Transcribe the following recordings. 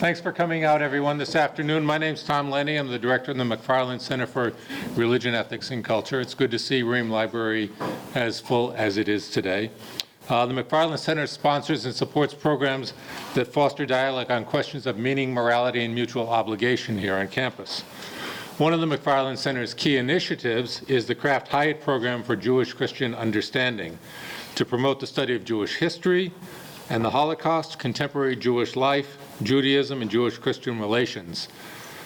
Thanks for coming out, everyone, this afternoon. My name's Tom Lenny. I'm the director of the McFarland Center for Religion, Ethics, and Culture. It's good to see Ream Library as full as it is today. The McFarland Center sponsors and supports programs that foster dialogue on questions of meaning, morality, and mutual obligation here on campus. One of the McFarland Center's key initiatives is the Kraft-Hiatt program for Jewish-Christian understanding to promote the study of Jewish history and the Holocaust, contemporary Jewish life, Judaism, and Jewish-Christian relations.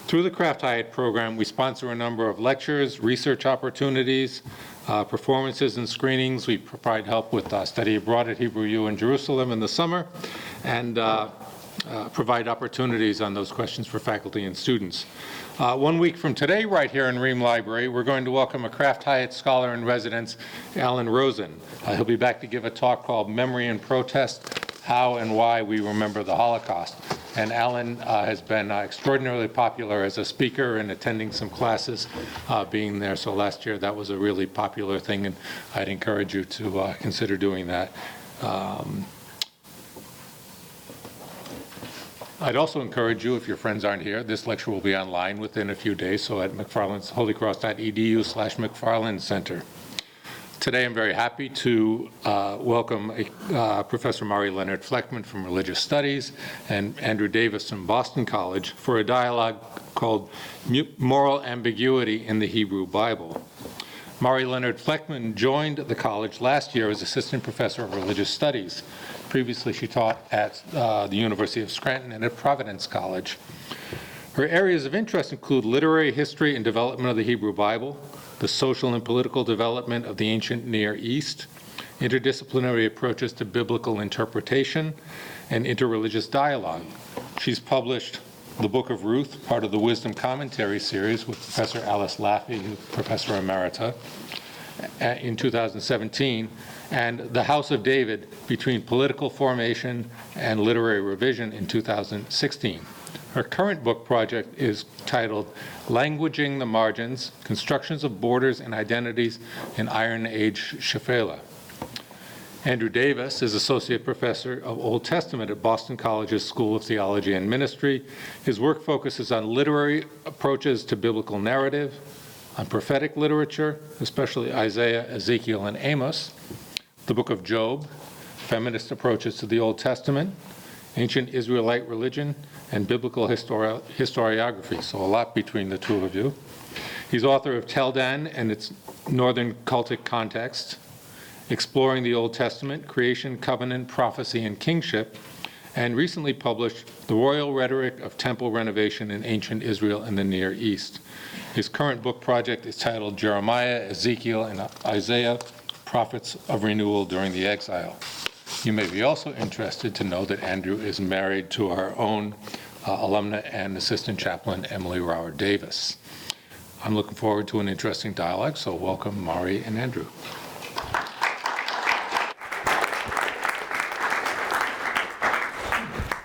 Through the Kraft-Hiatt program, we sponsor a number of lectures, research opportunities, performances and screenings. We provide help with study abroad at Hebrew U in Jerusalem in the summer, and provide opportunities on those questions for faculty and students. 1 week from today, right here in Ream Library, we're going to welcome a Kraft-Hiatt scholar in residence, Alan Rosen. He'll be back to give a talk called Memory and Protest, How and Why We Remember the Holocaust. And Alan has been extraordinarily popular as a speaker and attending some classes, being there. So last year that was a really popular thing, and I'd encourage you to consider doing that. I'd also encourage you, if your friends aren't here, this lecture will be online within a few days, so at McFarland's holycross.edu/McFarland Center. Today I'm very happy to welcome Professor Mahri Leonard-Fleckman from Religious Studies and Andrew Davis from Boston College for a dialogue called Moral Ambiguity in the Hebrew Bible. Mahri Leonard-Fleckman joined the college last year as Assistant Professor of Religious Studies. Previously she taught at the University of Scranton and at Providence College. Her areas of interest include literary history and development of the Hebrew Bible, the social and political development of the ancient Near East, interdisciplinary approaches to biblical interpretation, and interreligious dialogue. She's published the Book of Ruth, part of the Wisdom Commentary series with Professor Alice Laffey, who's Professor Emerita, in 2017, and The House of David, Between Political Formation and Literary Revision in 2016. Her current book project is titled Languaging the Margins, Constructions of Borders and Identities in Iron Age Shephelah. Andrew Davis is Associate Professor of Old Testament at Boston College's School of Theology and Ministry. His work focuses on literary approaches to biblical narrative, on prophetic literature, especially Isaiah, Ezekiel, and Amos, the Book of Job, feminist approaches to the Old Testament, ancient Israelite religion, and biblical historiography, so a lot between the two of you. He's author of Teldan and its Northern Cultic Context, Exploring the Old Testament, Creation, Covenant, Prophecy, and Kingship, and recently published The Royal Rhetoric of Temple Renovation in Ancient Israel and the Near East. His current book project is titled Jeremiah, Ezekiel, and Isaiah, Prophets of Renewal During the Exile. You may be also interested to know that Andrew is married to our own alumna and assistant chaplain, Emily Rower Davis. I'm looking forward to an interesting dialogue, so welcome Mahri and Andrew.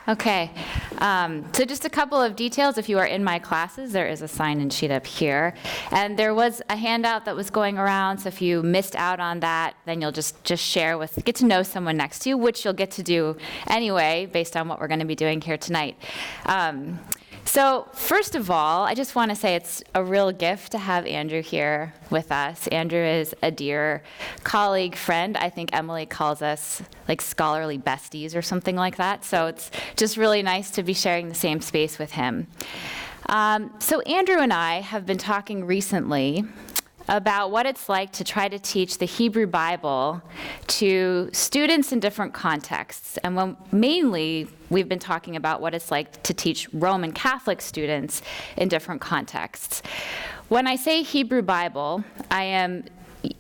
Okay, so just a couple of details. If you are in my classes, there is a sign-in sheet up here. And there was a handout that was going around, so if you missed out on that, then you'll just share get to know someone next to you, which you'll get to do anyway, based on what we're going to be doing here tonight. So first of all, I just want to say it's a real gift to have Andrew here with us. Andrew is a dear colleague, friend. I think Emily calls us like scholarly besties or something like that. So it's just really nice to be sharing the same space with him. So Andrew and I have been talking recently about what it's like to try to teach the Hebrew Bible to students in different contexts. And mainly, we've been talking about what it's like to teach Roman Catholic students in different contexts. When I say Hebrew Bible, I am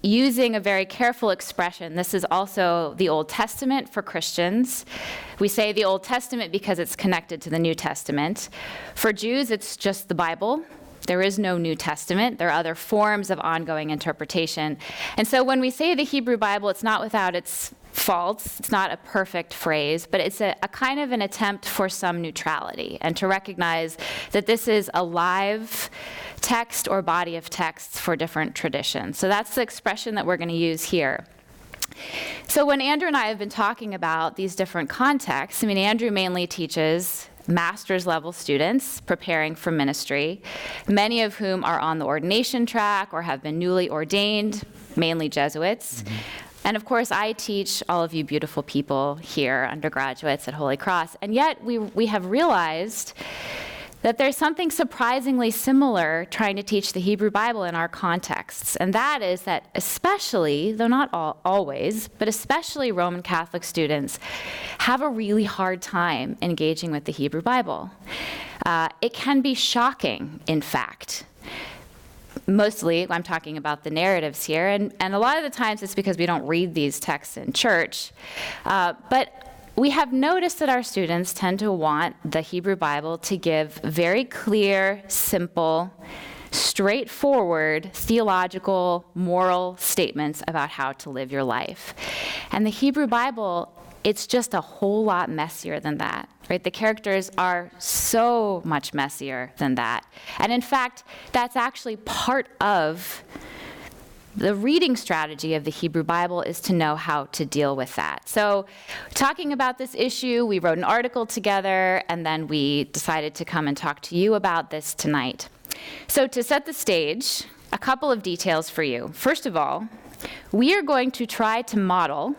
using a very careful expression. This is also the Old Testament for Christians. We say the Old Testament because it's connected to the New Testament. For Jews, it's just the Bible. There is no New Testament. There are other forms of ongoing interpretation. And so when we say the Hebrew Bible, it's not without its faults. It's not a perfect phrase, but it's a kind of an attempt for some neutrality and to recognize that this is a live text or body of texts for different traditions. So that's the expression that we're going to use here. So when Andrew and I have been talking about these different contexts, Andrew mainly teaches master's level students preparing for ministry, many of whom are on the ordination track or have been newly ordained, mainly Jesuits. And of course, I teach all of you beautiful people here, undergraduates at Holy Cross, and yet we have realized that there's something surprisingly similar trying to teach the Hebrew Bible in our contexts, and that is that especially, though not always, but especially Roman Catholic students have a really hard time engaging with the Hebrew Bible. It can be shocking, in fact. Mostly, I'm talking about the narratives here, and a lot of the times it's because we don't read these texts in church, but we have noticed that our students tend to want the Hebrew Bible to give very clear, simple, straightforward, theological, moral statements about how to live your life. And the Hebrew Bible, it's just a whole lot messier than that, right? The characters are so much messier than that. And in fact, that's actually part of the reading strategy of the Hebrew Bible, is to know how to deal with that. So talking about this issue, we wrote an article together, and then we decided to come and talk to you about this tonight. So to set the stage, a couple of details for you. First of all, we are going to try to model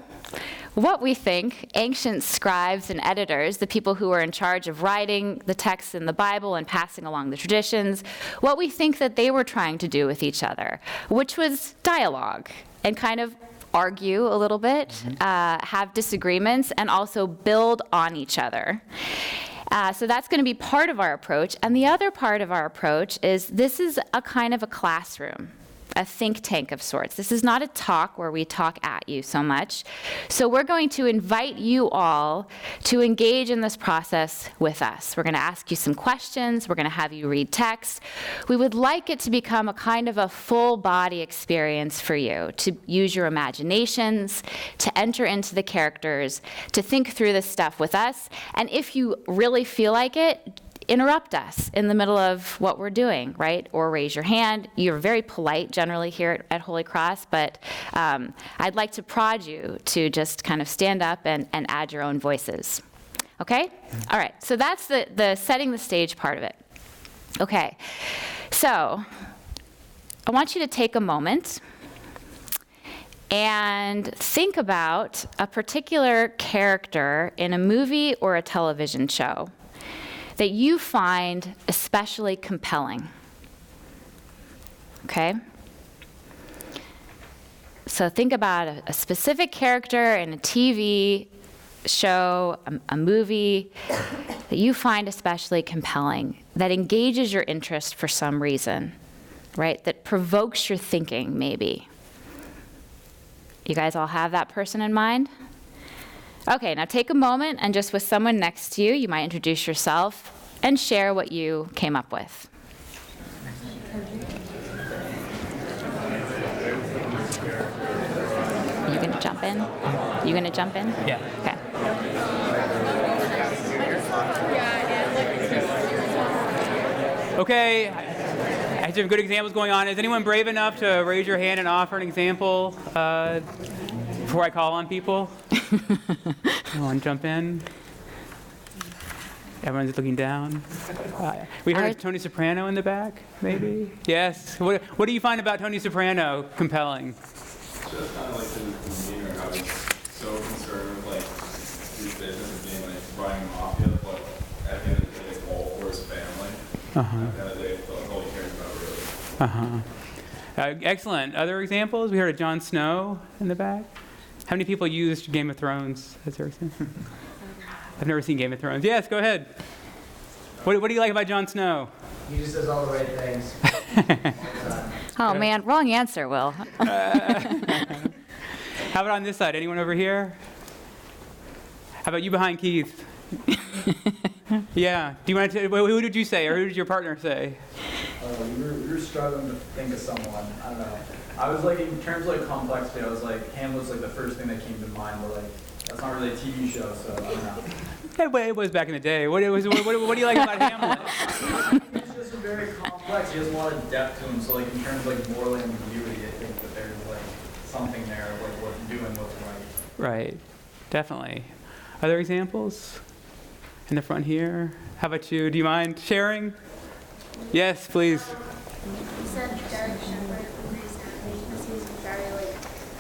what we think ancient scribes and editors, the people who are in charge of writing the texts in the Bible and passing along the traditions, what we think that they were trying to do with each other, which was dialogue and kind of argue a little bit, have disagreements, and also build on each other. So that's going to be part of our approach. And the other part of our approach is this is a kind of a classroom, a think tank of sorts. This is not a talk where we talk at you so much. So we're going to invite you all to engage in this process with us. We're going to ask you some questions. We're going to have you read text. We would like it to become a kind of a full body experience for you, to use your imaginations, to enter into the characters, to think through this stuff with us. And if you really feel like it, interrupt us in the middle of what we're doing, right? Or raise your hand. You're very polite generally here at Holy Cross, but I'd like to prod you to just kind of stand up and add your own voices. Okay? All right, so that's the setting the stage part of it. Okay, so I want you to take a moment and think about a particular character in a movie or a television show that you find especially compelling. Okay? So think about a specific character in a TV show, a movie that you find especially compelling, that engages your interest for some reason, right? That provokes your thinking, maybe. You guys all have that person in mind? Okay, now take a moment and just with someone next to you, you might introduce yourself and share what you came up with. You gonna jump in? You gonna jump in? Yeah. Okay. Okay, I have some good examples going on. Is anyone brave enough to raise your hand and offer an example before I call on people? Anyone jump in? Everyone's looking down. We heard Tony Soprano in the back, maybe? Yes. What do you find about Tony Soprano compelling? Just kind of like his demeanor, how he's so concerned with like his business and being like running mafia, but at the end of the day, it's all for his family. At the end of the day, that's all he cares about, really. Excellent. Other examples? We heard of Jon Snow in the back. How many people used Game of Thrones as their example? I've never seen Game of Thrones. Yes, go ahead. What do you like about Jon Snow? He just does all the right things. Oh man, wrong answer, Will. How about on this side? Anyone over here? How about you behind Keith? Yeah. Do you want to? Who did you say, or who did your partner say? We were struggling to think of someone. I don't know. I was like, in terms of like complexity, I was like, Hamlet's like the first thing that came to mind, but like, that's not really a TV show, so I don't know. It was back in the day. What do you like about Hamlet? He's just very complex. He has a lot of depth to him, so like in terms of like moral ambiguity, I think that there's like something there of like what's doing what's right. Right. Definitely. Other examples? In the front here? How about you? Do you mind sharing? Yes, please. You said Derek Shepherd agrees that because he's very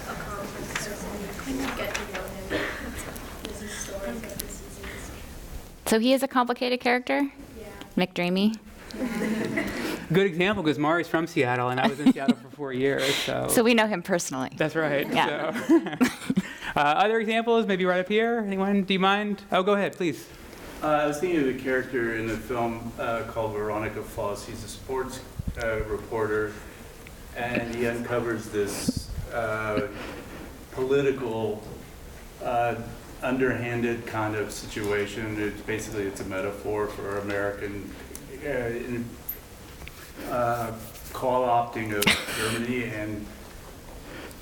accomplished person. You get to know him. This is stories of the seasons. So he is a complicated character? Yeah. McDreamy? Good example, because Mari's from Seattle, and I was in Seattle for 4 years, so. So we know him personally. That's right. Yeah. So. Other examples, maybe right up here? Anyone? Do you mind? Oh, go ahead, please. I was thinking of a character in the film called Veronica Foss. He's a sports reporter, and he uncovers this political, underhanded kind of situation. It's a metaphor for American co-opting of Germany, and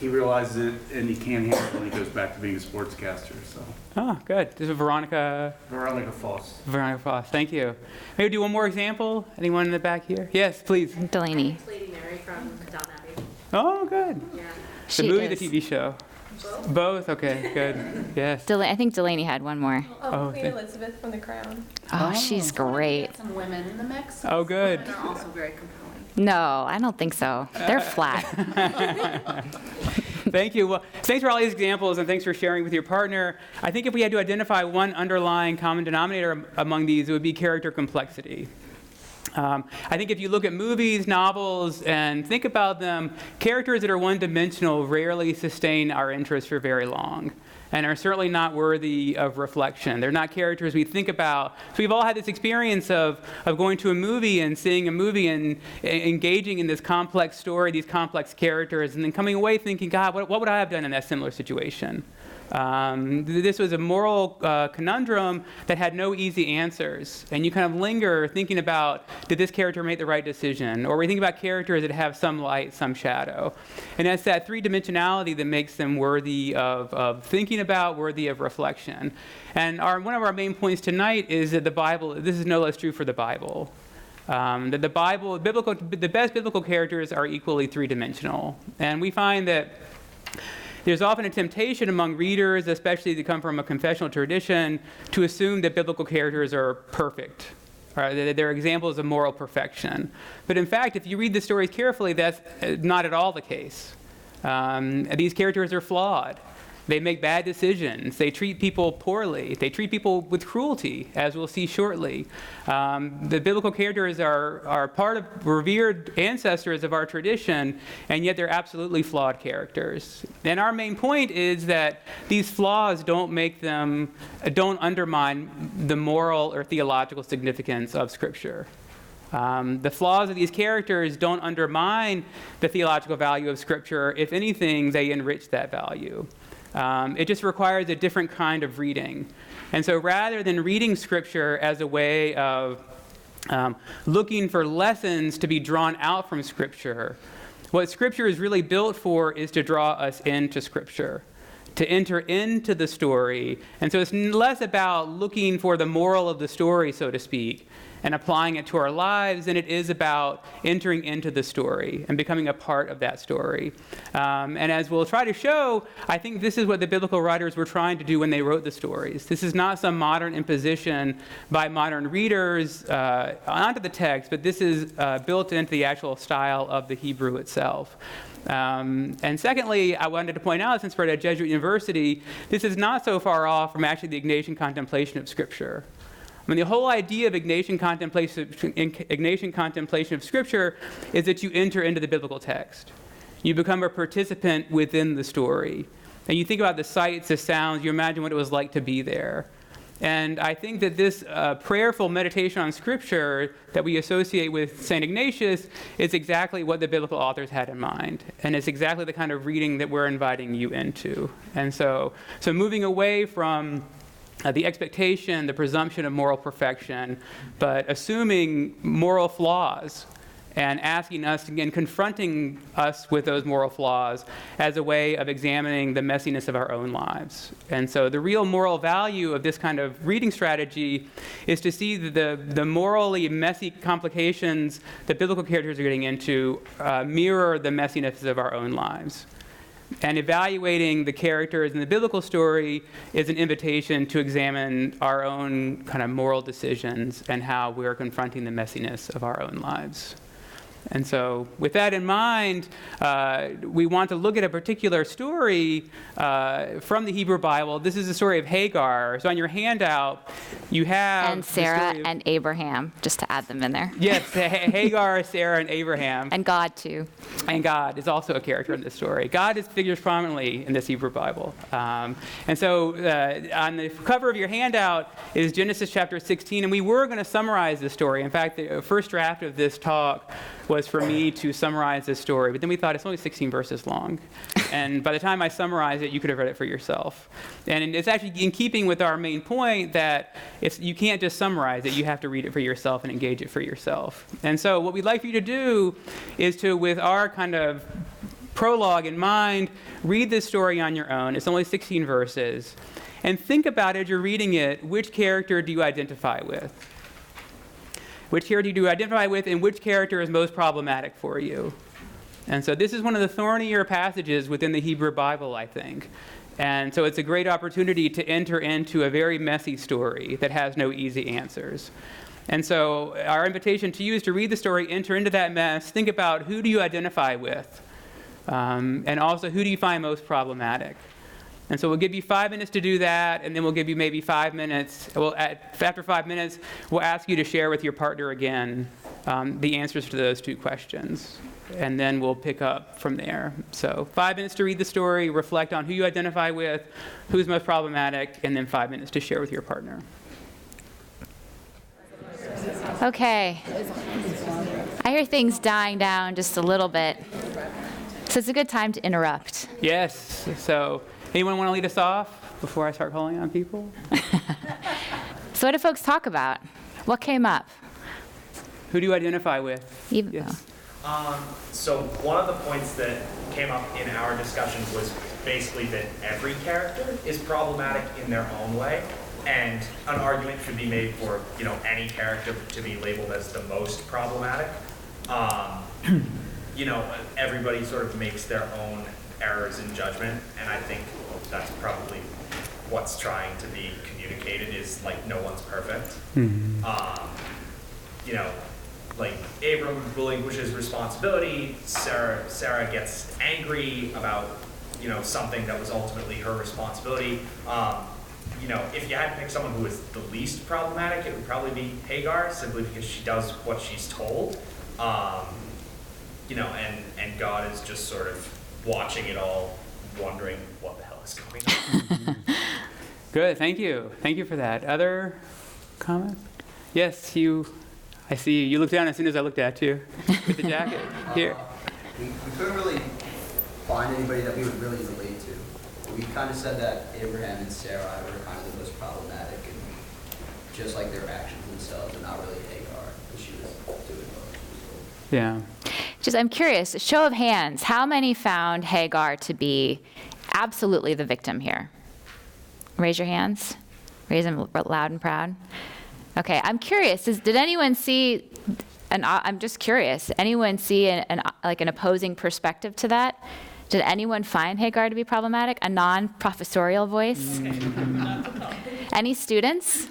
he realizes it, and he can't handle it when he goes back to being a sportscaster. So, Oh, good. This is Veronica Foss. Thank you. Maybe do one more example. Anyone in the back here? Yes, please. Delaney. Lady Mary from Downton Abbey. Oh, good. Yeah. The She movie, is. the TV show? Both? Okay, good. Yes. I think Delaney had one more. Oh, Queen thank- Elizabeth from The Crown. Oh, she's great. Get some women in the mix. Oh, good. Women are also very compelling. No, I don't think so. They're flat. Thank you. Well, thanks for all these examples, and thanks for sharing with your partner. I think if we had to identify one underlying common denominator among these, it would be character complexity. I think if you look at movies, novels, and think about them, characters that are one-dimensional rarely sustain our interest for very long, and are certainly not worthy of reflection. They're not characters we think about. So we've all had this experience of going to a movie and seeing a movie and engaging in this complex story, these complex characters, and then coming away thinking, God, what would I have done in that similar situation? This was a moral conundrum that had no easy answers. And you kind of linger thinking about, did this character make the right decision? Or we think about characters that have some light, some shadow. And it's that three-dimensionality that makes them worthy of thinking about, worthy of reflection. And one of our main points tonight is that the Bible, this is no less true for the Bible. That the best biblical characters are equally three-dimensional. And we find that there's often a temptation among readers, especially that come from a confessional tradition, to assume that biblical characters are perfect, or that they're examples of moral perfection. But in fact, if you read the stories carefully, that's not at all the case. These characters are flawed. They make bad decisions. They treat people poorly. They treat people with cruelty, as we'll see shortly. The biblical characters are part of revered ancestors of our tradition, and yet they're absolutely flawed characters. And our main point is that these flaws don't undermine the moral or theological significance of Scripture. The flaws of these characters don't undermine the theological value of Scripture. If anything, they enrich that value. It just requires a different kind of reading. And so rather than reading Scripture as a way of looking for lessons to be drawn out from Scripture, what Scripture is really built for is to draw us into Scripture, to enter into the story. And so it's less about looking for the moral of the story, so to speak, and applying it to our lives than it is about entering into the story and becoming a part of that story. And as we'll try to show, I think this is what the biblical writers were trying to do when they wrote the stories. This is not some modern imposition by modern readers onto the text, but this is built into the actual style of the Hebrew itself. And secondly, I wanted to point out, since we're at a Jesuit university, this is not so far off from actually the Ignatian contemplation of Scripture. I mean, the whole idea of Ignatian contemplation of Scripture is that you enter into the biblical text. You become a participant within the story. And you think about the sights, the sounds, you imagine what it was like to be there. And I think that this prayerful meditation on Scripture that we associate with St. Ignatius is exactly what the biblical authors had in mind. And it's exactly the kind of reading that we're inviting you into. And so moving away from the expectation, the presumption of moral perfection, but assuming moral flaws and asking us, again, confronting us with those moral flaws as a way of examining the messiness of our own lives. And so the real moral value of this kind of reading strategy is to see the morally messy complications that biblical characters are getting into mirror the messiness of our own lives. And evaluating the characters in the biblical story is an invitation to examine our own kind of moral decisions and how we're confronting the messiness of our own lives. And so with that in mind, we want to look at a particular story from the Hebrew Bible. This is the story of Hagar. So on your handout, you have And the Sarah story of- and Abraham, just to add them in there. Yes, Hagar, Sarah, and Abraham. And God, too. And God is also a character in this story. God is figures prominently in this Hebrew Bible. And so on the cover of your handout is Genesis chapter 16, and we were going to summarize this story. In fact, the first draft of this talk was for me to summarize this story, but then we thought it's only 16 verses long. And by the time I summarize it, you could have read it for yourself. And it's actually in keeping with our main point that you can't just summarize it, you have to read it for yourself and engage it for yourself. And so what we'd like for you to do is to, with our kind of prologue in mind, read this story on your own. It's only 16 verses. And think about, as you're reading it, which character do you identify with? Which character do you identify with, and which character is most problematic for you? And so this is one of the thornier passages within the Hebrew Bible, I think. And so it's a great opportunity to enter into a very messy story that has no easy answers. And so our invitation to you is to read the story, enter into that mess, think about who do you identify with, and also who do you find most problematic. And so we'll give you 5 minutes to do that, and then we'll give you maybe 5 minutes. After 5 minutes, we'll ask you to share with your partner again the answers to those 2 questions. And then we'll pick up from there. So 5 minutes to read the story, reflect on who you identify with, who's most problematic, and then 5 minutes to share with your partner. Okay. I hear things dying down just a little bit. So it's a good time to interrupt. Yes. So anyone want to lead us off before I start calling on people? So what do folks talk about? What came up? Who do you identify with? Even, Yes. So one of the points that came up in our discussion was basically that every character is problematic in their own way, and an argument should be made for any character to be labeled as the most problematic. Everybody sort of makes their own errors in judgment, and I think that's probably what's trying to be communicated is like no one's perfect. Like Abram relinquishes responsibility, Sarah gets angry about something that was ultimately her responsibility. If you had to pick someone who is the least problematic, it would probably be Hagar, simply because she does what she's told. And God is just sort of watching it all, wondering what the hell is going on. Good. Thank you. Thank you for that. Other comments? Yes, I see you. You looked down as soon as I looked at you with the jacket. Here. We couldn't really find anybody that we would really relate to. We kind of said that Abraham and Sarah were kind of the most problematic, and just like their actions themselves, and not really Hagar, because she was doing what she was told. Yeah. I'm curious, show of hands, how many found Hagar to be absolutely the victim here? Raise your hands. Raise them loud and proud. Okay, I'm curious, did anyone see, I'm just curious, anyone see an opposing perspective to that? Did anyone find Hagar to be problematic? A non-professorial voice? Any students?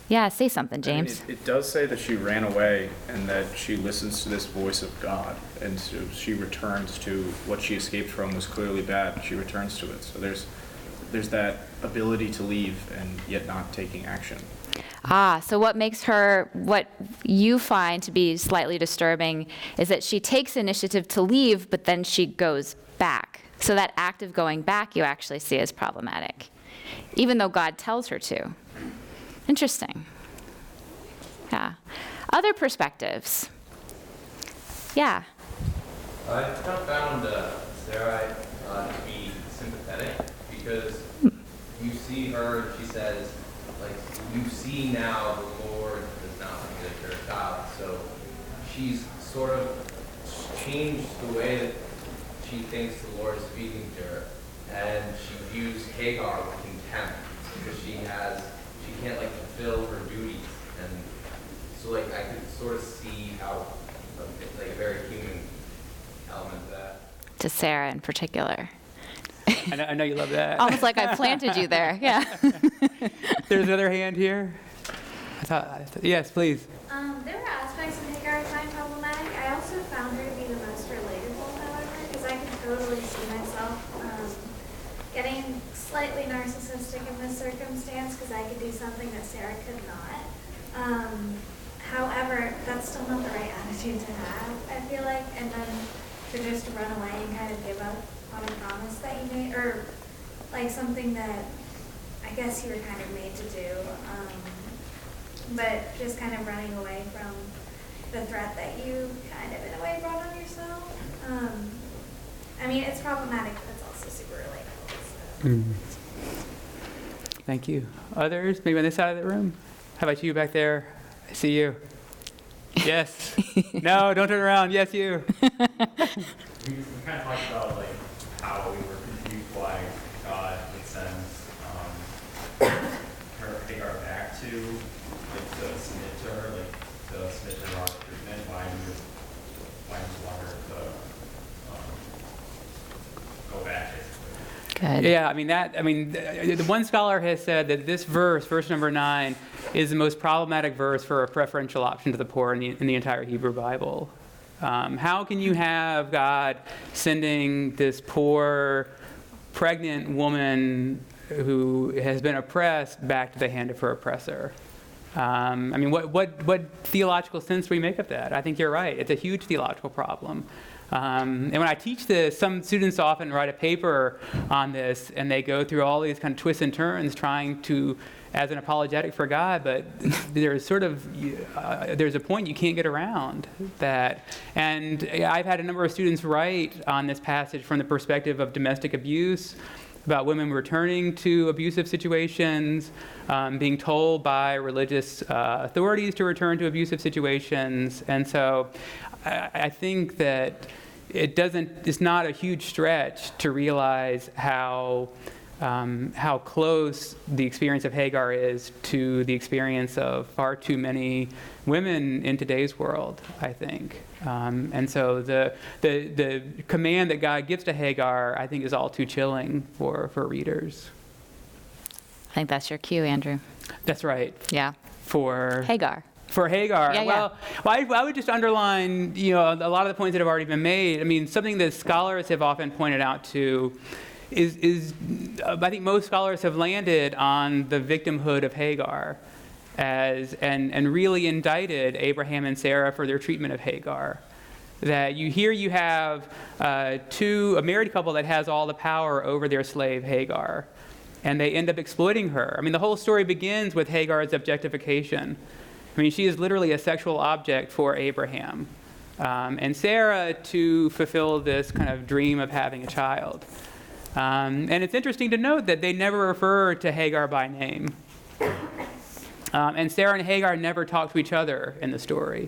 Yeah, say something, James. It does say that she ran away and that she listens to this voice of God. And so she returns to what she escaped from was clearly bad. She returns to it. So there's that ability to leave and yet not taking action. So what you find to be slightly disturbing is that she takes initiative to leave, but then she goes back. So that act of going back you actually see as problematic, even though God tells her to. Interesting. Yeah. Other perspectives? Yeah. I kind of found Sarah to be sympathetic because you see her and she says, like, you see now the Lord does not neglect her child. So she's sort of changed the way that she thinks the Lord is speaking to her. And she views Hagar with contempt because she can't like fulfill her duties. And so like I could sort of see how like a very human element of that. to Sarah in particular. I know you love that. Almost like I planted you there, yeah. There's another hand here. Yes, please. There were aspects of Hagar I find problematic. I also found her to be the most relatable, however, because I can totally see myself getting slightly narcissistic in this circumstance because I could do something that Sarah could not. However, that's still not the right attitude to have, I feel like, and then to just run away and kind of give up on a promise that you made, or like something that I guess you were kind of made to do. But just kind of running away from the threat that you kind of, in a way, brought on yourself. I mean, it's problematic, but it's also super relatable. So. Thank you. Others, maybe on this side of the room? How about you back there? I see you. Yes. No, don't turn around. Yes, you. We kind of talked about like how we were confused why God would send Hagar back to submit to her, to submit to her treatment. Why we want her to go back. Good. Yeah, the one scholar has said that this verse number 9, is the most problematic verse for a preferential option to the poor in the entire Hebrew Bible. How can you have God sending this poor, pregnant woman who has been oppressed back to the hand of her oppressor? What theological sense do we make of that? I think you're right. It's a huge theological problem. And when I teach this, some students often write a paper on this, and they go through all these kind of twists and turns trying to, as an apologetic for God, but there's there's a point you can't get around that. And I've had a number of students write on this passage from the perspective of domestic abuse, about women returning to abusive situations, being told by religious authorities to return to abusive situations. And so I think that it's not a huge stretch to realize how close the experience of Hagar is to the experience of far too many women in today's world, I think. And so the command that God gives to Hagar, I think, is all too chilling for readers. I think that's your cue, Andrew. That's right. Yeah. For Hagar. For Hagar. Yeah, well, I would just underline, a lot of the points that have already been made. Something that scholars have often pointed out to is I think most scholars have landed on the victimhood of Hagar and really indicted Abraham and Sarah for their treatment of Hagar. That you have a married couple that has all the power over their slave Hagar, and they end up exploiting her. The whole story begins with Hagar's objectification. She is literally a sexual object for Abraham. And Sarah to fulfill this kind of dream of having a child. And it's interesting to note that they never refer to Hagar by name. And Sarah and Hagar never talk to each other in the story.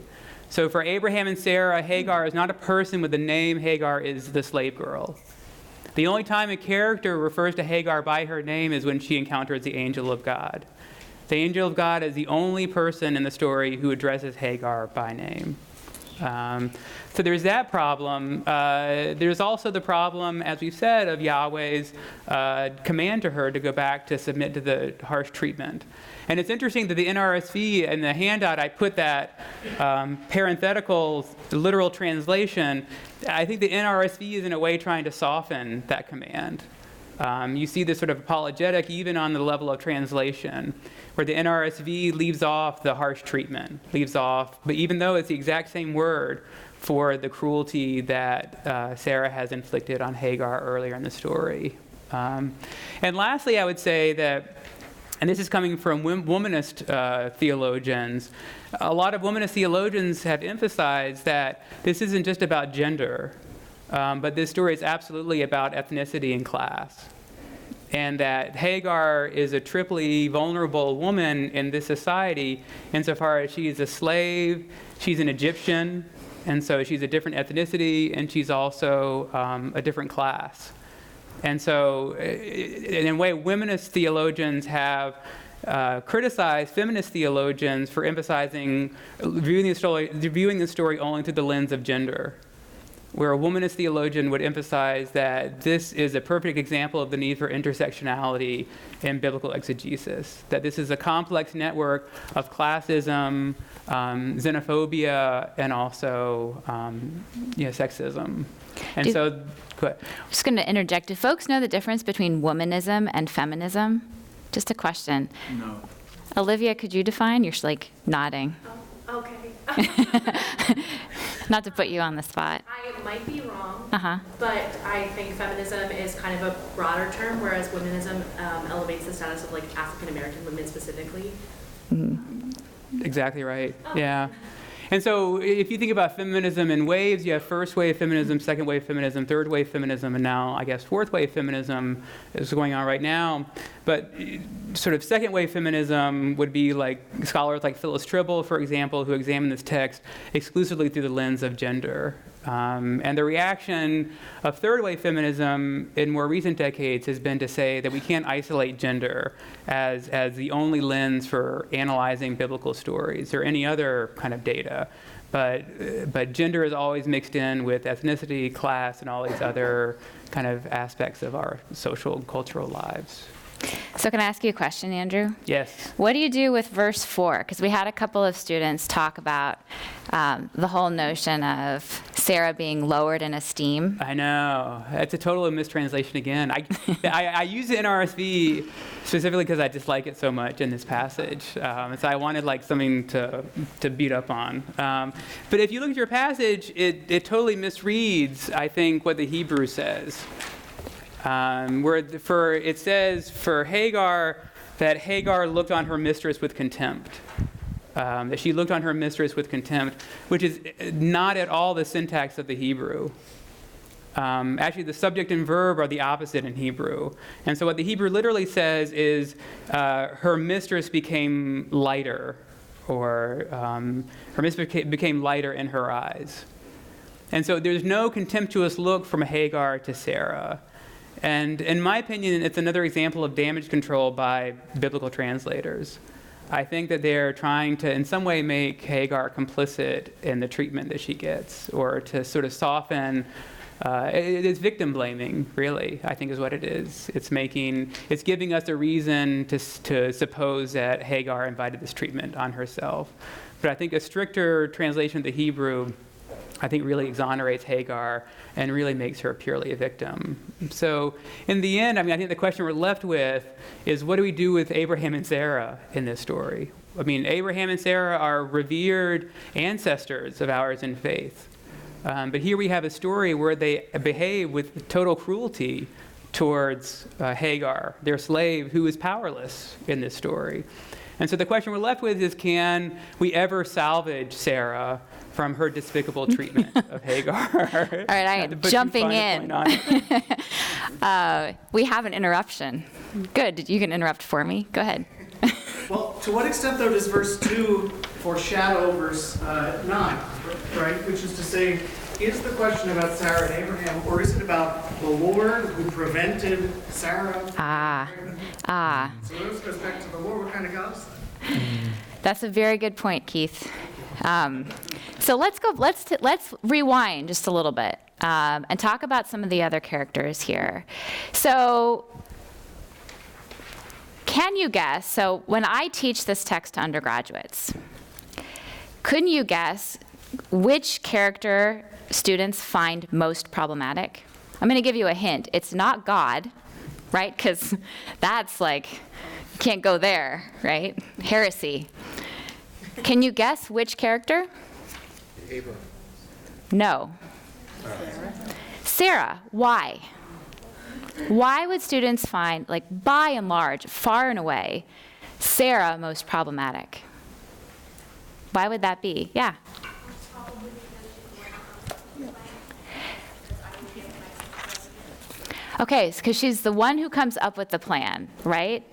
So for Abraham and Sarah, Hagar is not a person with the name. Hagar is the slave girl. The only time a character refers to Hagar by her name is when she encounters the angel of God. The angel of God is the only person in the story who addresses Hagar by name. So there's that problem. There's also the problem, as we've said, of Yahweh's command to her to go back to submit to the harsh treatment. And it's interesting that the NRSV, in the handout, I put that parenthetical literal translation. I think the NRSV is in a way trying to soften that command. You see this sort of apologetic even on the level of translation, where the NRSV leaves off the harsh treatment, but even though it's the exact same word for the cruelty that Sarah has inflicted on Hagar earlier in the story. And lastly, I would say that, and this is coming from womanist theologians, a lot of womanist theologians have emphasized that this isn't just about gender, but this story is absolutely about ethnicity and class. And that Hagar is a triply vulnerable woman in this society insofar as she is a slave, she's an Egyptian, and so she's a different ethnicity, and she's also a different class. And so, in a way, womanist theologians have criticized feminist theologians for emphasizing viewing the story only through the lens of gender. where a womanist theologian would emphasize that this is a perfect example of the need for intersectionality in biblical exegesis, that this is a complex network of classism, xenophobia, and also sexism. And so, go ahead. I'm just going to interject. Do folks know the difference between womanism and feminism? Just a question. No. Olivia, could you define? You're like nodding. Okay. Not to put you on the spot. I might be wrong, Uh-huh. but I think feminism is kind of a broader term, whereas womanism elevates the status of like African American women specifically. Exactly right. Yeah. And so if you think about feminism in waves, you have first wave feminism, second wave feminism, third wave feminism, and now I guess fourth wave feminism is going on right now. But sort of second wave feminism would be like scholars like Phyllis Tribble, for example, who examine this text exclusively through the lens of gender. And the reaction of third wave feminism in more recent decades has been to say that we can't isolate gender as the only lens for analyzing biblical stories or any other kind of data. But gender is always mixed in with ethnicity, class, and all these other kind of aspects of our social and cultural lives. So can I ask you a question, Andrew? Yes. What do you do with verse 4? Because we had a couple of students talk about the whole notion of Sarah being lowered in esteem. I know. It's a total mistranslation again. I use the NRSV specifically because I dislike it so much in this passage. And so I wanted like something to beat up on. But if you look at your passage, it totally misreads, I think, what the Hebrew says. It says for Hagar that Hagar looked on her mistress with contempt. That she looked on her mistress with contempt, which is not at all the syntax of the Hebrew. Actually, the subject and verb are the opposite in Hebrew. And so what the Hebrew literally says is her mistress became lighter, or her mistress became lighter in her eyes. And so there's no contemptuous look from Hagar to Sarah. And in my opinion, it's another example of damage control by biblical translators. I think that they're trying to, in some way, make Hagar complicit in the treatment that she gets, or to sort of soften. It's victim blaming, really, I think is what it is. It's giving us a reason to suppose that Hagar invited this treatment on herself. But I think a stricter translation of the Hebrew, I think, really exonerates Hagar and really makes her purely a victim. So in the end, I think the question we're left with is, what do we do with Abraham and Sarah in this story? I mean, Abraham and Sarah are revered ancestors of ours in faith. But here we have a story where they behave with total cruelty towards Hagar, their slave, who is powerless in this story. And so the question we're left with is, can we ever salvage Sarah from her despicable treatment of Hagar? All right, I am jumping in. We have an interruption. Good, you can interrupt for me. Go ahead. Well, to what extent, though, does verse 2 foreshadow verse 9, right? Which is to say, is the question about Sarah and Abraham, or is it about the Lord who prevented Sarah? So with respect to the Lord, what kind of God is that? That's a very good point, Keith. So let's rewind just a little bit and talk about some of the other characters here. So can you guess, so when I teach this text to undergraduates, couldn't you guess which character students find most problematic? I'm going to give you a hint. It's not God, right? Because that's like, you can't go there, right? Heresy. Can you guess which character? Abraham. No. Sarah. Why? Why would students find, like, by and large, far and away, Sarah most problematic? Why would that be? Yeah. Okay, because she's the one who comes up with the plan, right?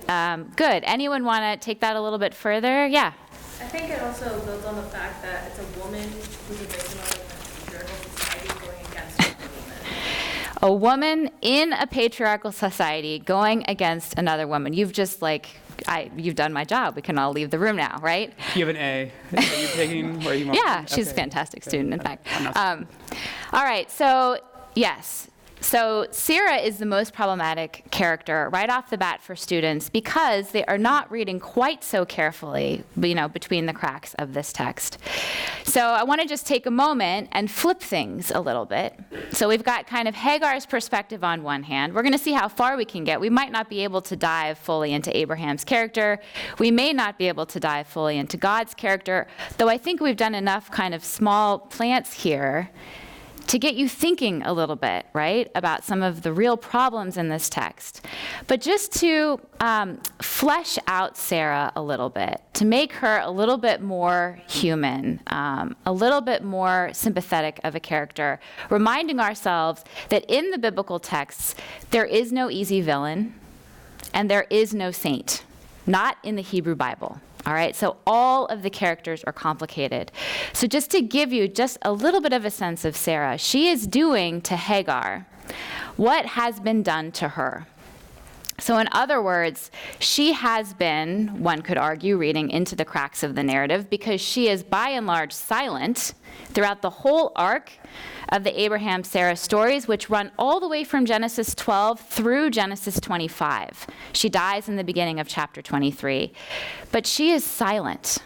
Good. Anyone want to take that a little bit further? Yeah. I think it also builds on the fact that it's a woman who's a victim of a patriarchal society going against another woman. A woman in a patriarchal society going against another woman. You've just like you've done my job. We can all leave the room now, right? You have an A. Are you taking where you want? Yeah, she's a Okay. fantastic student, in fact. I'm not- All right, so yes. So Sarah is the most problematic character right off the bat for students because they are not reading quite so carefully, between the cracks of this text. So I want to just take a moment and flip things a little bit. So we've got kind of Hagar's perspective on one hand. We're going to see how far we can get. We might not be able to dive fully into Abraham's character. We may not be able to dive fully into God's character, though I think we've done enough kind of small plants here to get you thinking a little bit, right, about some of the real problems in this text. But just to flesh out Sarah a little bit, to make her a little bit more human, a little bit more sympathetic of a character, reminding ourselves that in the biblical texts, there is no easy villain and there is no saint, not in the Hebrew Bible. All right, so all of the characters are complicated. So just to give you just a little bit of a sense of Sarah, she is doing to Hagar what has been done to her. So in other words, she has been, one could argue, reading into the cracks of the narrative because she is by and large silent throughout the whole arc of the Abraham-Sarah stories, which run all the way from Genesis 12 through Genesis 25. She dies in the beginning of chapter 23. But she is silent,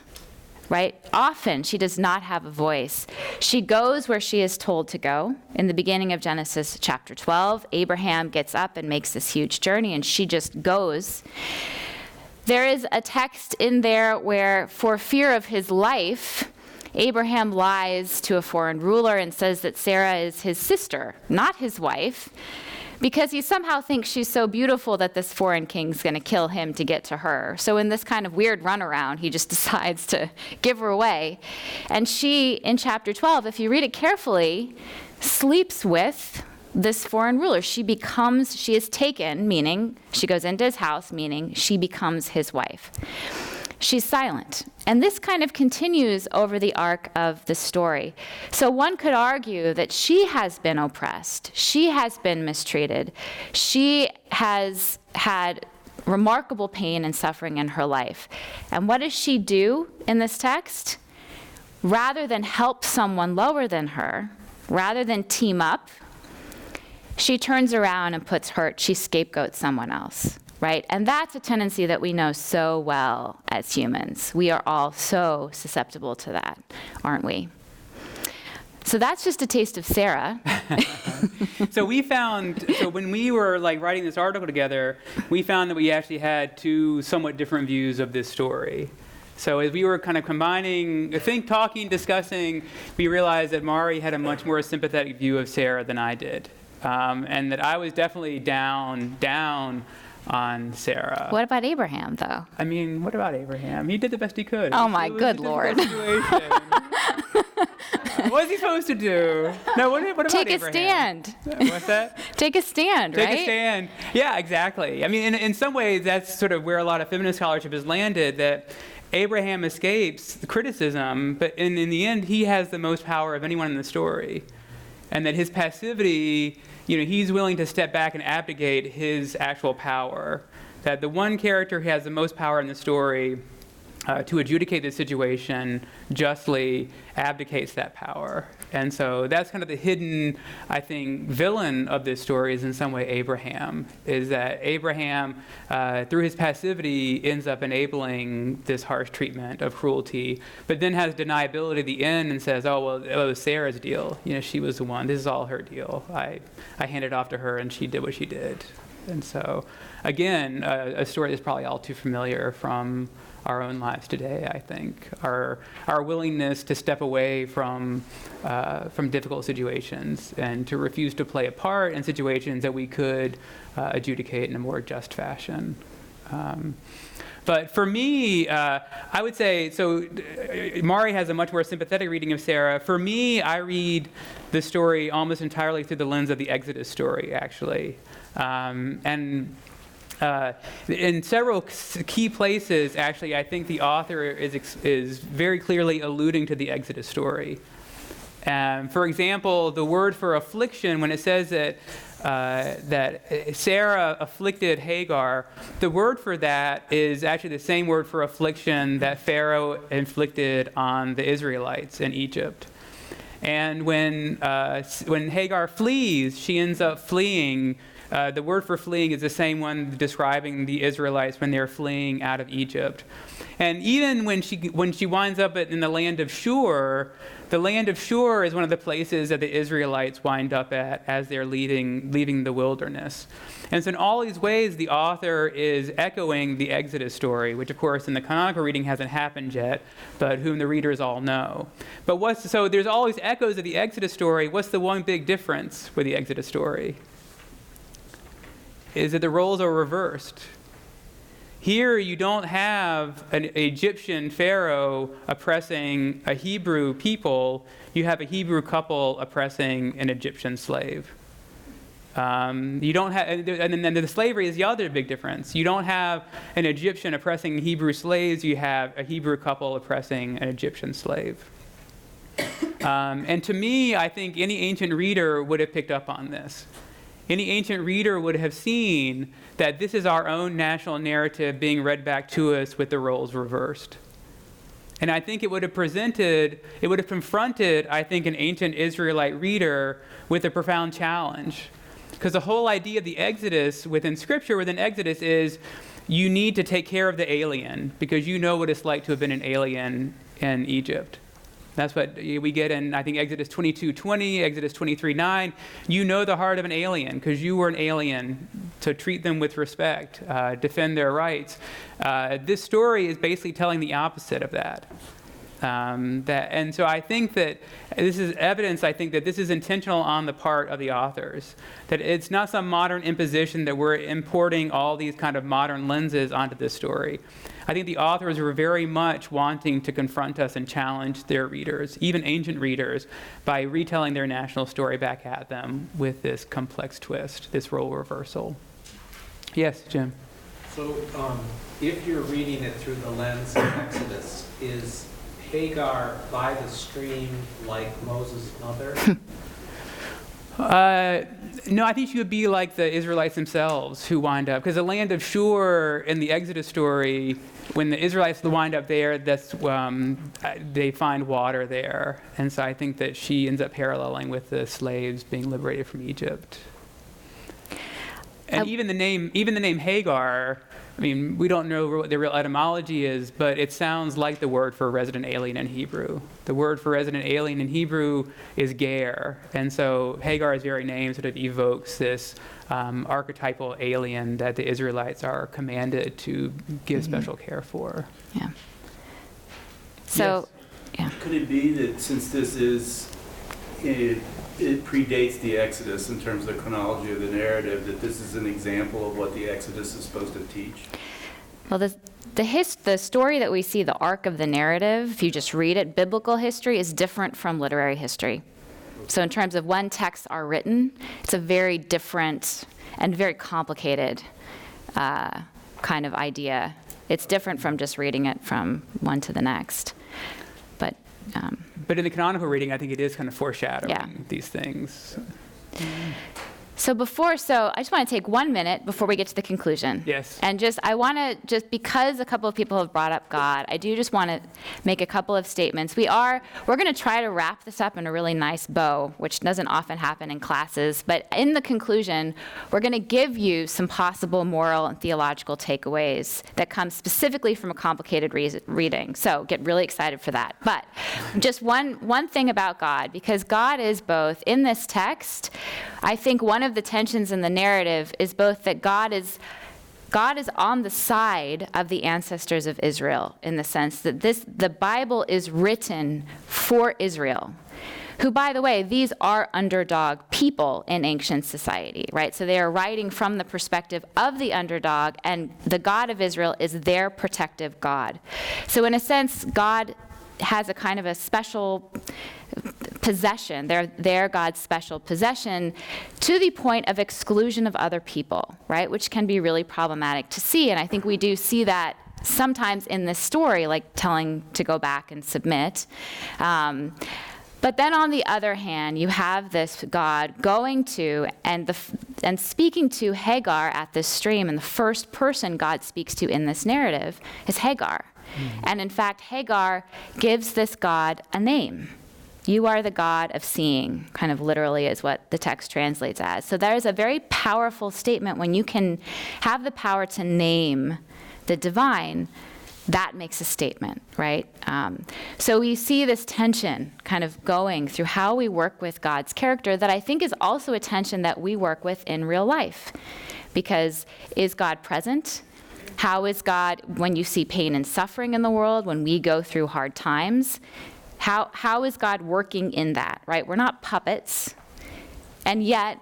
right? Often she does not have a voice. She goes where she is told to go. In the beginning of Genesis chapter 12, Abraham gets up and makes this huge journey, and she just goes. There is a text in there where, for fear of his life, Abraham lies to a foreign ruler and says that Sarah is his sister, not his wife, because he somehow thinks she's so beautiful that this foreign king's going to kill him to get to her. So in this kind of weird runaround, he just decides to give her away. And she, in chapter 12, if you read it carefully, sleeps with this foreign ruler. She is taken, meaning she goes into his house, meaning she becomes his wife. She's silent. And this kind of continues over the arc of the story. So one could argue that she has been oppressed. She has been mistreated. She has had remarkable pain and suffering in her life. And what does she do in this text? Rather than help someone lower than her, rather than team up, she turns around and she scapegoats someone else. Right? And that's a tendency that we know so well as humans. We are all so susceptible to that, aren't we? So that's just a taste of Sarah. So when we were writing this article together, we found that we actually had two somewhat different views of this story. So as we were kind of combining, discussing, we realized that Mahri had a much more sympathetic view of Sarah than I did. And that I was definitely down on Sarah. What about Abraham, though? I mean, what about Abraham? He did the best he could. Oh, my good Lord. What was he supposed to do? No, what about Take Abraham? a stand. What's that? Take a stand, right? Take a stand. Yeah, exactly. I mean, in some ways, that's sort of where a lot of feminist scholarship has landed, that Abraham escapes criticism, but in the end, he has the most power of anyone in the story. And that his passivity, he's willing to step back and abdicate his actual power. That the one character who has the most power in the story to adjudicate the situation justly abdicates that power. And so that's kind of the hidden, I think, villain of this story is in some way Abraham, is that Abraham, through his passivity, ends up enabling this harsh treatment of cruelty, but then has deniability at the end and says, it was Sarah's deal. She was the one. This is all her deal. I handed off to her and she did what she did. And so, again, a story that's probably all too familiar from our own lives today, I think. Our willingness to step away from difficult situations and to refuse to play a part in situations that we could adjudicate in a more just fashion. But for me, I would say, so Mahri has a much more sympathetic reading of Sarah. For me, I read the story almost entirely through the lens of the Exodus story, actually. In several key places, actually, I think the author is very clearly alluding to the Exodus story. For example, the word for affliction, when it says that Sarah afflicted Hagar, the word for that is actually the same word for affliction that Pharaoh inflicted on the Israelites in Egypt. And when Hagar flees, she ends up fleeing. The word for fleeing is the same one describing the Israelites when they're fleeing out of Egypt. And even when she winds up in the land of Shur, the land of Shur is one of the places that the Israelites wind up at as they're leaving the wilderness. And so in all these ways, the author is echoing the Exodus story, which of course in the canonical reading hasn't happened yet, but whom the readers all know. So there's all these echoes of the Exodus story. What's the one big difference with the Exodus story? Is that the roles are reversed. Here you don't have an Egyptian pharaoh oppressing a Hebrew people. You have a Hebrew couple oppressing an Egyptian slave. You don't have, and then the slavery is the other big difference. You don't have an Egyptian oppressing Hebrew slaves. You have a Hebrew couple oppressing an Egyptian slave. And to me, I think any ancient reader would have picked up on this. Any ancient reader would have seen that this is our own national narrative being read back to us with the roles reversed. And I think it would have confronted, I think, an ancient Israelite reader with a profound challenge. Because the whole idea of the Exodus within Scripture, within Exodus, is you need to take care of the alien because you know what it's like to have been an alien in Egypt. That's what we get in, I think, Exodus 22:20, Exodus 23:9. You know the heart of an alien because you were an alien, to treat them with respect, defend their rights. This story is basically telling the opposite of that. And so I think that this is evidence, I think, that this is intentional on the part of the authors. That it's not some modern imposition that we're importing all these kind of modern lenses onto this story. I think the authors were very much wanting to confront us and challenge their readers, even ancient readers, by retelling their national story back at them with this complex twist, this role reversal. Yes, Jim? So if you're reading it through the lens of Exodus, is Hagar by the stream like Moses' mother? No, I think she would be like the Israelites themselves who wind up, because the land of Shur in the Exodus story, when the Israelites wind up there, they find water there. And so I think that she ends up paralleling with the slaves being liberated from Egypt. And even the name Hagar, I mean, we don't know what the real etymology is, but it sounds like the word for resident alien in Hebrew. The word for resident alien in Hebrew is ger. And so Hagar's very name sort of evokes this archetypal alien that the Israelites are commanded to give special care for. Yeah. So, yes. Yeah. Could it be that since this is, it predates the Exodus in terms of the chronology of the narrative, that this is an example of what the Exodus is supposed to teach? Well, the story that we see, the arc of the narrative, if you just read it, biblical history is different from literary history. So in terms of when texts are written, it's a very different and very complicated kind of idea. It's different from just reading it from one to the next. But in the canonical reading, I think it is kind of foreshadowing these things. So I just want to take 1 minute before we get to the conclusion. Yes. And because a couple of people have brought up God, I do just want to make a couple of statements. We're going to try to wrap this up in a really nice bow, which doesn't often happen in classes. But in the conclusion, we're going to give you some possible moral and theological takeaways that come specifically from a complicated reading. So get really excited for that. But just one thing about God, because God is both, in this text, I think one of the tensions in the narrative is both that God is on the side of the ancestors of Israel, in the sense that the Bible is written for Israel, who, by the way, these are underdog people in ancient society, right? So they are writing from the perspective of the underdog, and the God of Israel is their protective God. So in a sense, God has a kind of a special possession. They're God's special possession, to the point of exclusion of other people, right? Which can be really problematic to see. And I think we do see that sometimes in this story, like telling to go back and submit. But then on the other hand, you have this God going to and speaking to Hagar at this stream, and the first person God speaks to in this narrative is Hagar. And in fact, Hagar gives this God a name. You are the God of seeing, kind of literally is what the text translates as. So there is a very powerful statement when you can have the power to name the divine. That makes a statement, right? So we see this tension kind of going through how we work with God's character that I think is also a tension that we work with in real life. Because is God present? How is God when you see pain and suffering in the world, when we go through hard times? How is God working in that, right? We're not puppets. And yet,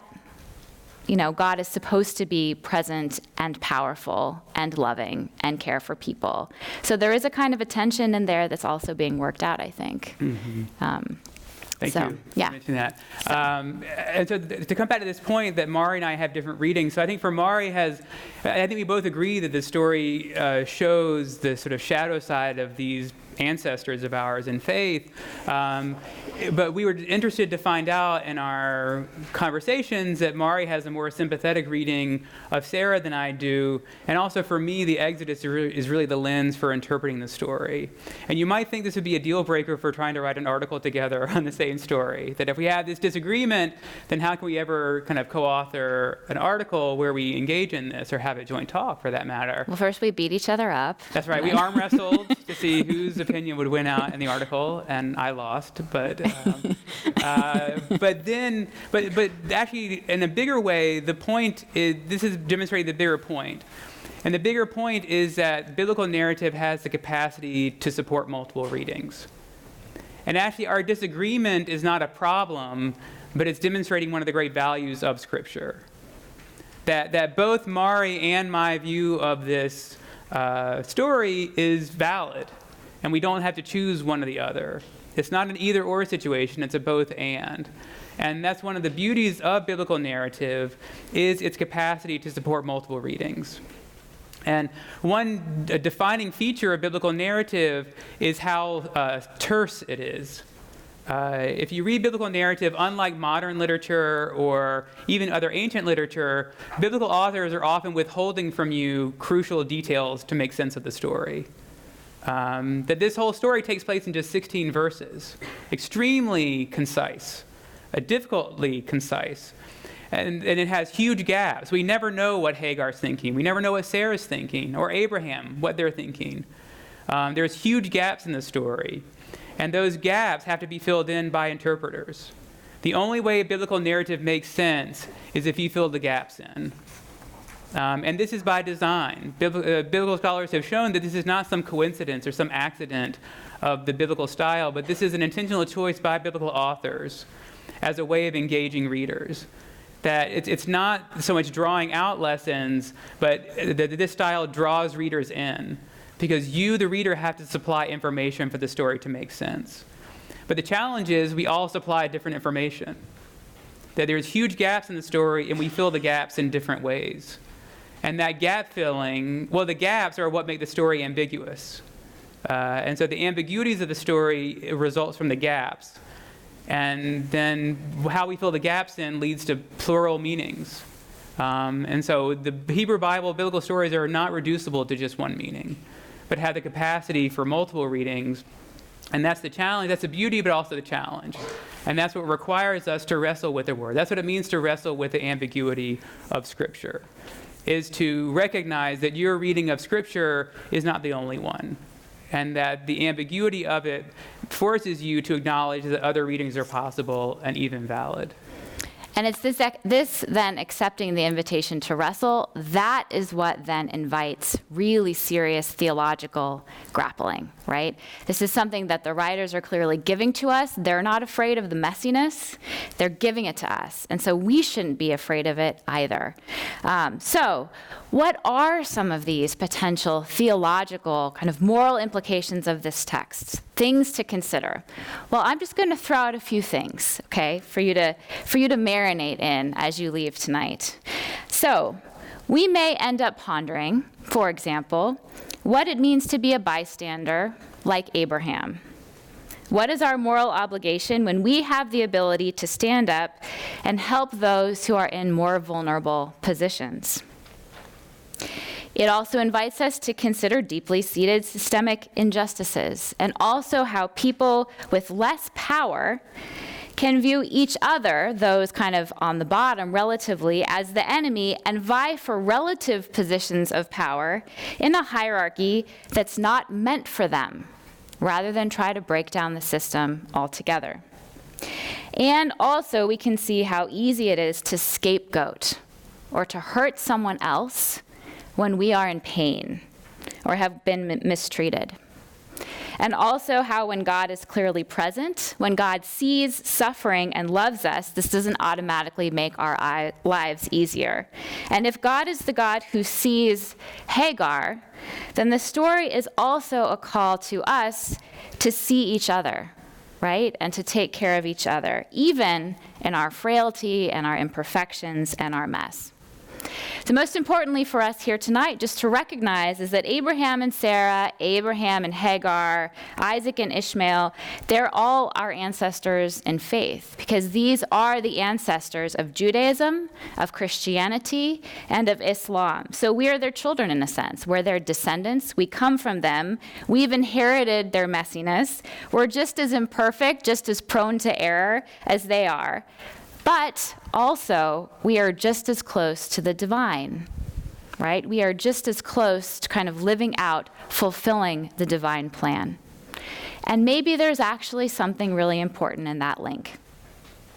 God is supposed to be present and powerful and loving and care for people. So there is a kind of a tension in there that's also being worked out, I think. Thank you for mentioning that. And so to come back to this point that Mahri and I have different readings, so I think for Mahri I think we both agree that the story shows the sort of shadow side of these ancestors of ours in faith. But we were interested to find out in our conversations that Mahri has a more sympathetic reading of Sarah than I do. And also for me, the Exodus is really the lens for interpreting the story. And you might think this would be a deal breaker for trying to write an article together on the same story. That if we have this disagreement, then how can we ever kind of co-author an article where we engage in this or have a joint talk for that matter? Well, first we beat each other up. That's right. We arm wrestled to see whose opinion would win out in the article, and I lost. But actually, in a bigger way, the point is this is demonstrating the bigger point. And the bigger point is that biblical narrative has the capacity to support multiple readings. And actually, our disagreement is not a problem, but it's demonstrating one of the great values of Scripture. That both Mahri and my view of this story is valid, and we don't have to choose one or the other. It's not an either-or situation, it's a both-and. And that's one of the beauties of biblical narrative is its capacity to support multiple readings. And one defining feature of biblical narrative is how terse it is. If you read biblical narrative, unlike modern literature or even other ancient literature, biblical authors are often withholding from you crucial details to make sense of the story. That this whole story takes place in just 16 verses, extremely concise, difficultly concise, and it has huge gaps. We never know what Hagar's thinking. We never know what Sarah's thinking, or Abraham, what they're thinking. There's huge gaps in the story, and those gaps have to be filled in by interpreters. The only way a biblical narrative makes sense is if you fill the gaps in. And this is by design. Biblical scholars have shown that this is not some coincidence or some accident of the biblical style, but this is an intentional choice by biblical authors as a way of engaging readers. That it's not so much drawing out lessons, but that this style draws readers in, because you, the reader, have to supply information for the story to make sense. But the challenge is we all supply different information. That there's huge gaps in the story, and we fill the gaps in different ways. And that gap filling, well, the gaps are what make the story ambiguous. And so the ambiguities of the story results from the gaps. And then how we fill the gaps in leads to plural meanings. And so the Hebrew Bible, biblical stories are not reducible to just one meaning, but have the capacity for multiple readings. And that's the challenge. That's the beauty, but also the challenge. And that's what requires us to wrestle with the word. That's what it means to wrestle with the ambiguity of Scripture, is to recognize that your reading of Scripture is not the only one, and that the ambiguity of it forces you to acknowledge that other readings are possible and even valid. And it's this then accepting the invitation to wrestle, that is what then invites really serious theological grappling, right? This is something that the writers are clearly giving to us. They're not afraid of the messiness. They're giving it to us. And so we shouldn't be afraid of it either. So what are some of these potential theological kind of moral implications of this text? Things to consider. Well, I'm just going to throw out a few things, okay, for you to marinate in as you leave tonight. So, we may end up pondering, for example, what it means to be a bystander like Abraham. What is our moral obligation when we have the ability to stand up and help those who are in more vulnerable positions? It also invites us to consider deeply seated systemic injustices, and also how people with less power can view each other, those kind of on the bottom relatively, as the enemy and vie for relative positions of power in a hierarchy that's not meant for them, rather than try to break down the system altogether. And also we can see how easy it is to scapegoat or to hurt someone else when we are in pain or have been mistreated. And also how when God is clearly present, when God sees suffering and loves us, this doesn't automatically make our lives easier. And if God is the God who sees Hagar, then the story is also a call to us to see each other, right? And to take care of each other, even in our frailty and our imperfections and our mess. So most importantly for us here tonight, just to recognize is that Abraham and Sarah, Abraham and Hagar, Isaac and Ishmael, they're all our ancestors in faith, because these are the ancestors of Judaism, of Christianity, and of Islam. So we are their children in a sense. We're their descendants. We come from them. We've inherited their messiness. We're just as imperfect, just as prone to error as they are. But also, we are just as close to the divine, right? We are just as close to kind of living out, fulfilling the divine plan. And maybe there's actually something really important in that link.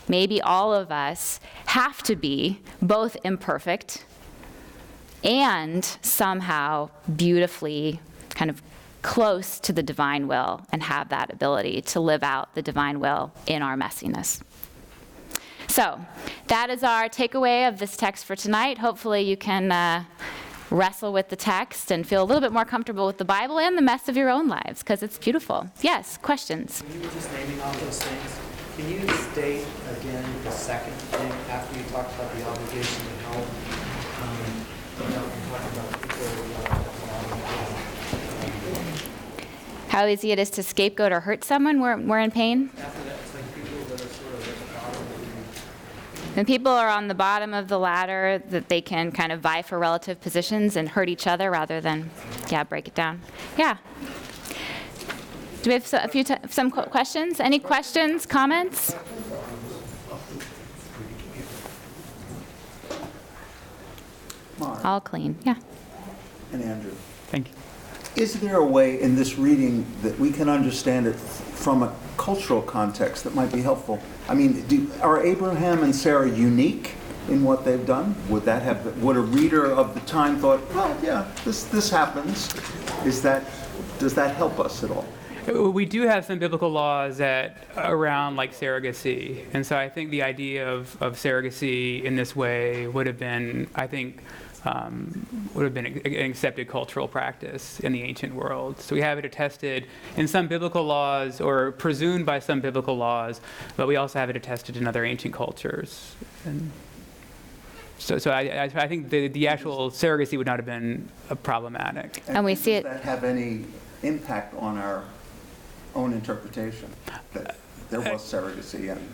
Maybe all of us have to be both imperfect and somehow beautifully kind of close to the divine will and have that ability to live out the divine will in our messiness. So that is our takeaway of this text for tonight. Hopefully you can wrestle with the text and feel a little bit more comfortable with the Bible and the mess of your own lives, because it's beautiful. Yes, questions? When you were just naming all those things, can you state again the second thing after you talked about the obligation to help? You talked about people How easy it is to scapegoat or hurt someone when we're in pain? after that, it's like people that are sort of at the bottom. When people are on the bottom of the ladder, that they can kind of vie for relative positions and hurt each other rather than, break it down. Yeah. Do we have some questions? Any questions, comments? Mark. All clean, yeah. And Andrew. Thank you. Is there a way in this reading that we can understand it from a cultural context that might be helpful? I mean, are Abraham and Sarah unique in what they've done? Would a reader of the time thought, well, yeah, this happens? Does that help us at all? We do have some biblical laws around like surrogacy, and so I think the idea of surrogacy in this way would have been, I think, an accepted cultural practice in the ancient world. So we have it attested in some biblical laws, or presumed by some biblical laws, but we also have it attested in other ancient cultures. And so I think the actual surrogacy would not have been problematic. And we see it. Does that have any impact on our own interpretation that there was surrogacy and?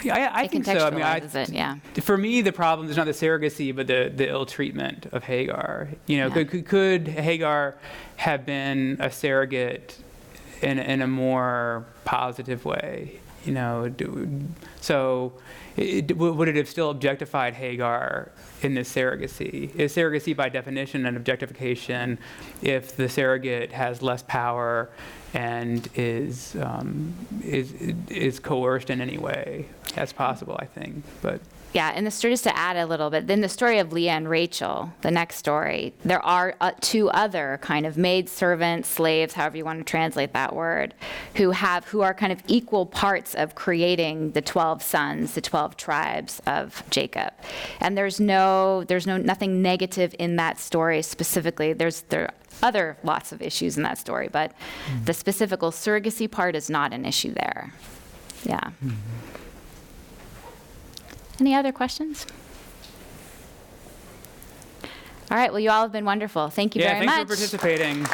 Yeah, I think so. I mean, for me, the problem is not the surrogacy, but the ill treatment of Hagar. Could Hagar have been a surrogate in a more positive way? So would it have still objectified Hagar in this surrogacy? Is surrogacy by definition an objectification if the surrogate has less power and is coerced in any way as possible, I think. But yeah, and just to add a little bit, then the story of Leah and Rachel, the next story, there are two other kind of maid servants, slaves, however you want to translate that word, who are kind of equal parts of creating the 12 sons, the 12 tribes of Jacob. And there's nothing negative in that story specifically. There are other lots of issues in that story, but the specific surrogacy part is not an issue there. Yeah. Mm-hmm. Any other questions? All right, well, you all have been wonderful. Thank you very much. Thanks for participating.